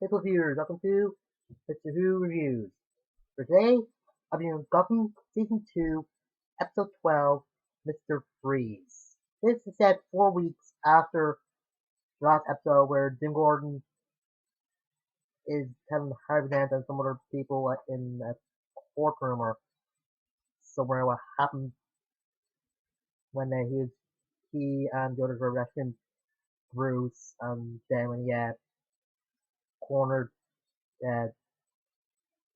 People viewers, welcome to Mr.Who Reviews. For today, I'll be on Gotham Season 2, Episode 12, Mr. Freeze. This is set 4 weeks after the last episode where Jim Gordon is telling Harvey Dent and some other people in a courtroom or somewhere what happened when he and the others were arresting Bruce, and then when he cornered uh,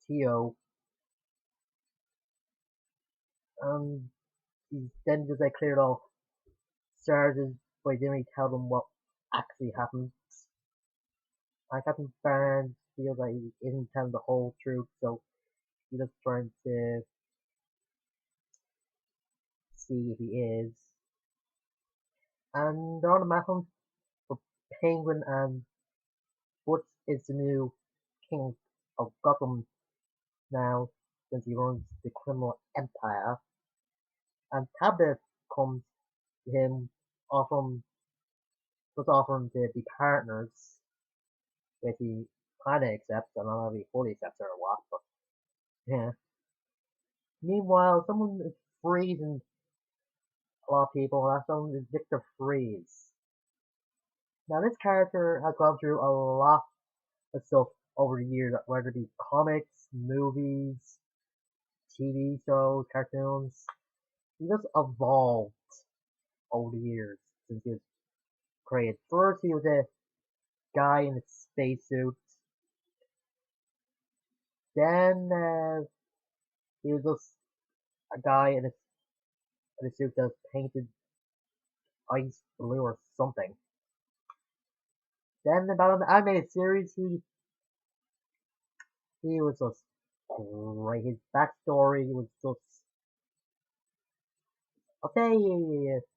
Tio. He then just cleared off charges by didn't really tell them what actually happened. Captain Barnes feels like he isn't telling the whole truth, so he's just trying to see if he is. And they're on the map hunt for Penguin, and Butch is the new king of Gotham now, since he runs the criminal empire. And Tabitha comes to him, offering to be partners, which he kinda accepts. I don't know if he fully accepts her or what, but yeah. Meanwhile, someone is freezing a lot of people, and that someone is Mr.Freeze. Now, this character has gone through a lot of stuff over the years, whether it be comics, movies, TV shows, cartoons. He just evolved over the years since he was created. First, he was a guy in a spacesuit. Then, he was just a guy in a suit that was painted ice blue or something. Then about the animated series, he was just great. His backstory was just okay. It's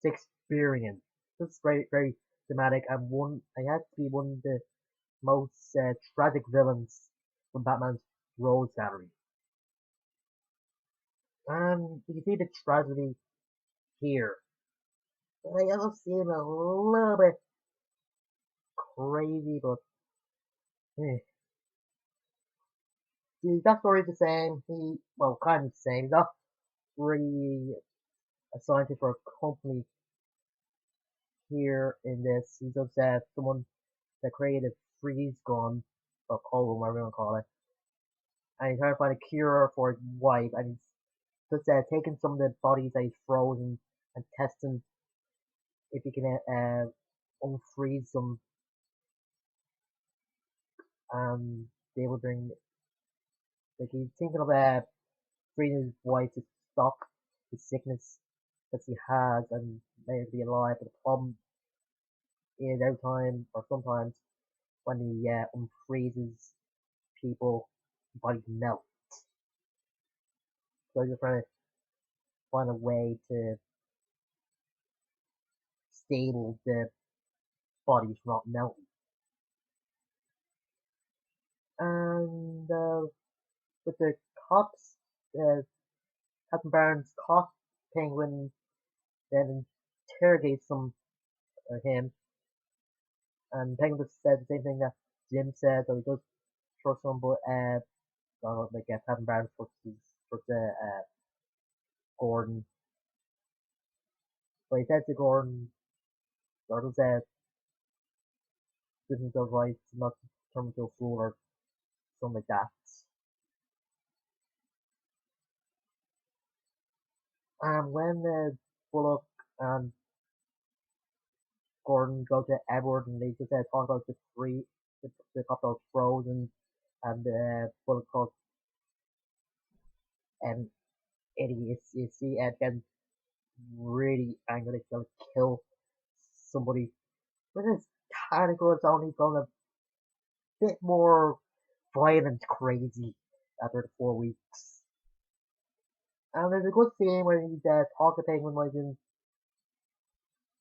experience. Just very dramatic, and I had to be one of the most tragic villains from Batman's Rogues Gallery. And you can see the tragedy here. But I also seem a little bit crazy, but eh. The backstory is the same. Kind of the same. He's not really a scientist for a company here in this. He's just someone that created freeze gun, or cold, whatever you want to call it. And he's trying to find a cure for his wife, and he's just taking some of the bodies that he's frozen and testing if he can unfreeze them, and they will bring, like, he's thinking of freezing his wife to stop the sickness that she has and let her be alive. But the problem is every time, or sometimes, when he unfreezes people, bodies melt. So he's just trying to find a way to stable the bodies from not melting. And with the cops, Captain Barnes caught Penguin, then interrogates him, and Penguin said the same thing that Jim said, so he does trust him, but Captain Barnes trusts Gordon. But he said to Gordon, Gordon said, "This advice not to turn into a fool," or something like that. And when Bullock and Gordon go to Edward, and they just talk about the couple of frozen, and Bullock calls Eddie. You see Ed getting really angry, he's gonna kill somebody. Which is kind of good. It's only going a bit more violent, crazy after the 4 weeks. And there's a good scene where he's talking to Penguin like in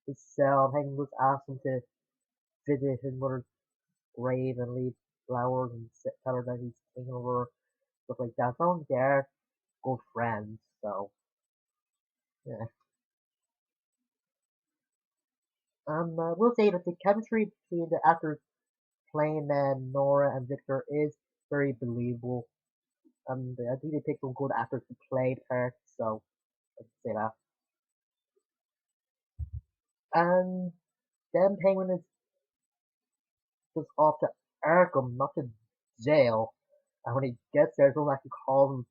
his cell. Penguin just asks him to visit his mother's grave and leave flowers and tell her that he's thinking of her, stuff like that. So they're good friends. So yeah. We'll say that the chemistry between the actors playing Nora and Victor is very believable. And I think they picked some good actors to play the part, so I'd say that. And then Penguin is just off to Arkham, not to jail. And when he gets there, someone actually calls him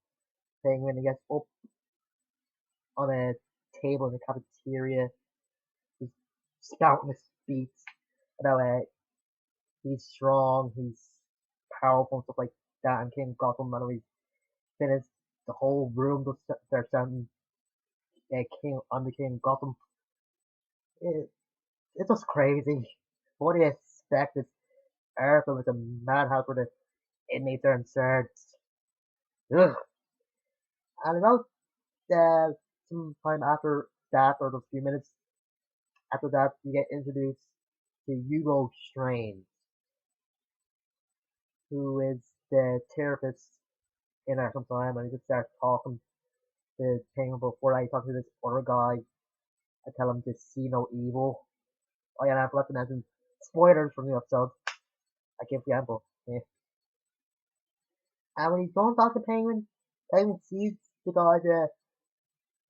Penguin. He gets up on a table in the cafeteria, just spouting his speech about he's strong, he's powerful, and stuff like that. And King Gotham, and he's finished, the whole room just starts shouting, King, I'm the King Gotham. It, it's just crazy. What do you expect? It's Arkham, it's a madhouse where the inmates are absurd. Ugh. And about some time after that, or a few minutes after that, you get introduced to Hugo Strange, who is the therapist in Arkham Time, and he just starts talking to Penguin before I talk to this other guy. I tell him to see no evil. Oh yeah, and I forgot to mention spoilers from the episode. I give the example. Yeah. And when he don't talk to Penguin, Penguin sees the guy that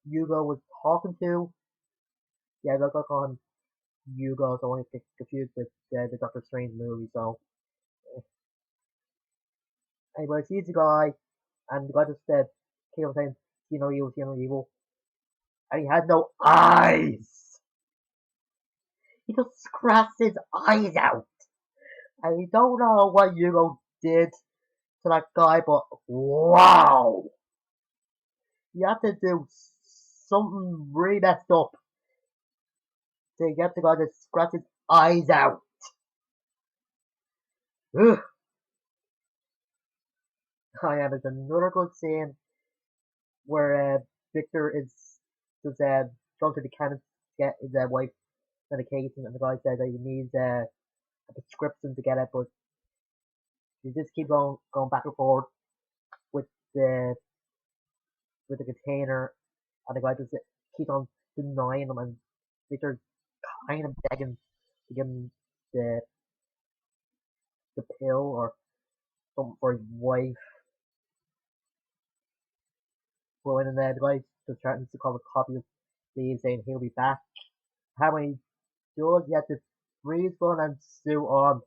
Hugo was talking to. Yeah, they'll call him Hugo, so I want to get confused with the Doctor Strange movie. So anyway, sees the guy, and the guy just said, keep on saying, see no evil, and he had no eyes. He just scratched his eyes out, and you don't know what Hugo did to that guy, but wow, you have to do something really messed up to get the guy to scratch his eyes out. Ugh. Oh yeah, there's another good scene where Victor is just going to the chemist to get his wife medication, and the guy says that he needs a prescription to get it, but he just keep going back and forth with the with the container, and the guy just keeps on denying him, and Victor's kind of begging to give him the the pill or something for his wife. But when the guy just threatens to call a copy of Steve saying he'll be back, how many does he have to freeze gun and sue on?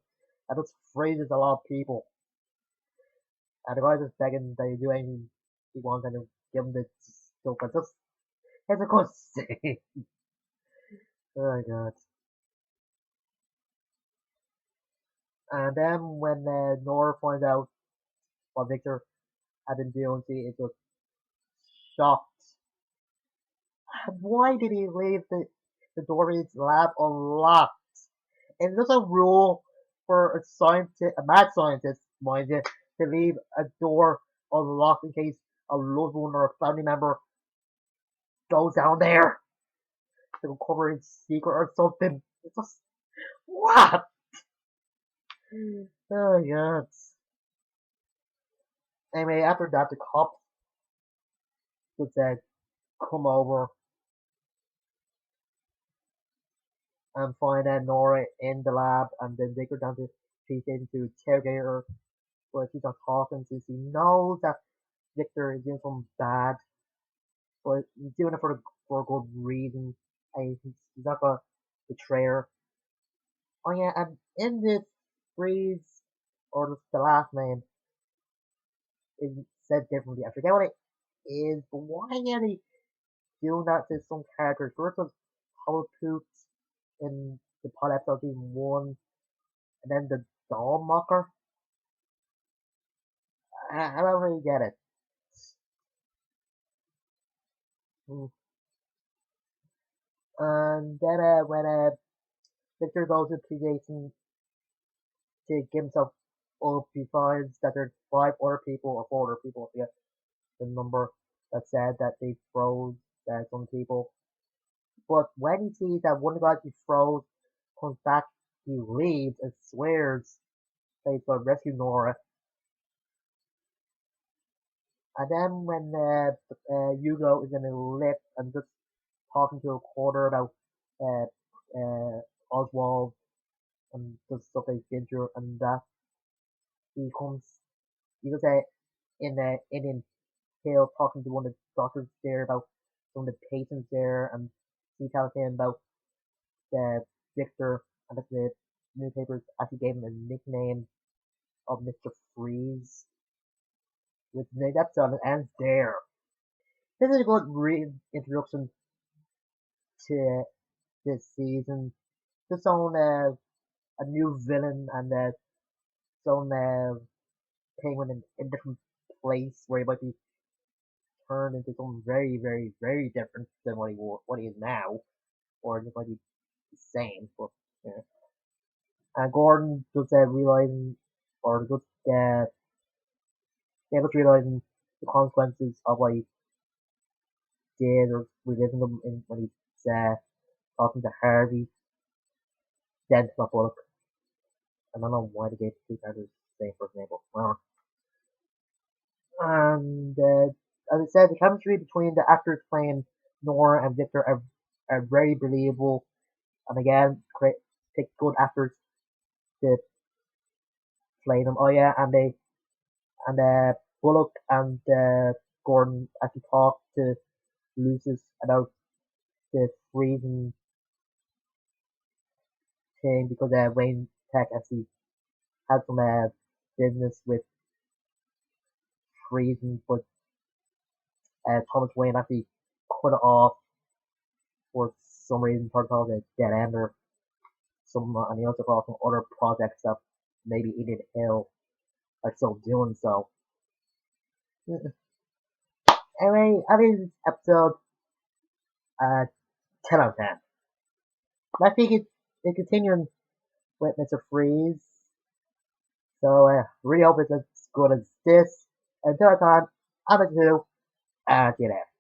That just freezes a lot of people. And the guy's just begging that he do anything he wants and he'll give him the stuff. But just, it's a good scene. Oh my god. And then when Nora finds out what Victor had been doing, she is just shocked. Why did he leave the door to his lab unlocked? It's just a rule for a scientist, a mad scientist, mind you, to leave a door unlocked in case a loved one or a family member goes down there to uncover his secret or something. It's just what? Oh my god. Anyway, after that, the cops would come over and find Nora in the lab, and then take her down to the police station to interrogate her. But she's not talking, so she knows that Victor is doing something bad, but he's doing it for a good reason, and he's not gonna betray her. Oh yeah, and in this Freeze, or the last name, is said differently. I forget what it is, but why are they doing that to some characters? First was Hollow Poops in the pod episode season 1, and then the Doll Mocker. I don't really get it. Hmm. And then when Victor goes to Jason to give himself up, he finds that there's 5 other people or 4 other people, I forget the number, that said that they froze some people. But when he sees that one guy he froze comes back, he leaves and swears that he's gonna rescue Nora. And then when Hugo is in a lift and just talking to a reporter about uh, Oswald, and does stuff like Ginger and that. He comes, he was in Indian Hill talking to one of the doctors there about one of the patients there, and he tells him about the Victor, and that the newspapers actually gave him a nickname of Mr.Freeze, which the episode ends there. This is a good introduction to this season. Just on a new villain and on Penguin in a different place where he might be turned into something very, very, very different than what he is now, or just might be the same. But yeah. And Gordon just realizing, or just able to realizing the consequences of what he did, or reliving them when he's talking to Harvey, then to my book. I don't know why they gave two characters the same first name, but well. And as I said, the chemistry between the actors playing Nora and Victor are very believable. And again, pick good actors to play them. Oh yeah, and Bullock and Gordon actually talked to Lucius about the freezing thing because Wayne Tech actually had some business with freezing, but Thomas Wayne actually cut it off for some reason, part of the dead ender. Some and he also got some other projects that maybe Eden Hill are still doing so. Anyway, I think this episode 10 out of 10. I think it's continuing with Mr. Freeze. So really hope it's as good as this. Until that time, I'm Mr. Who, and see you later.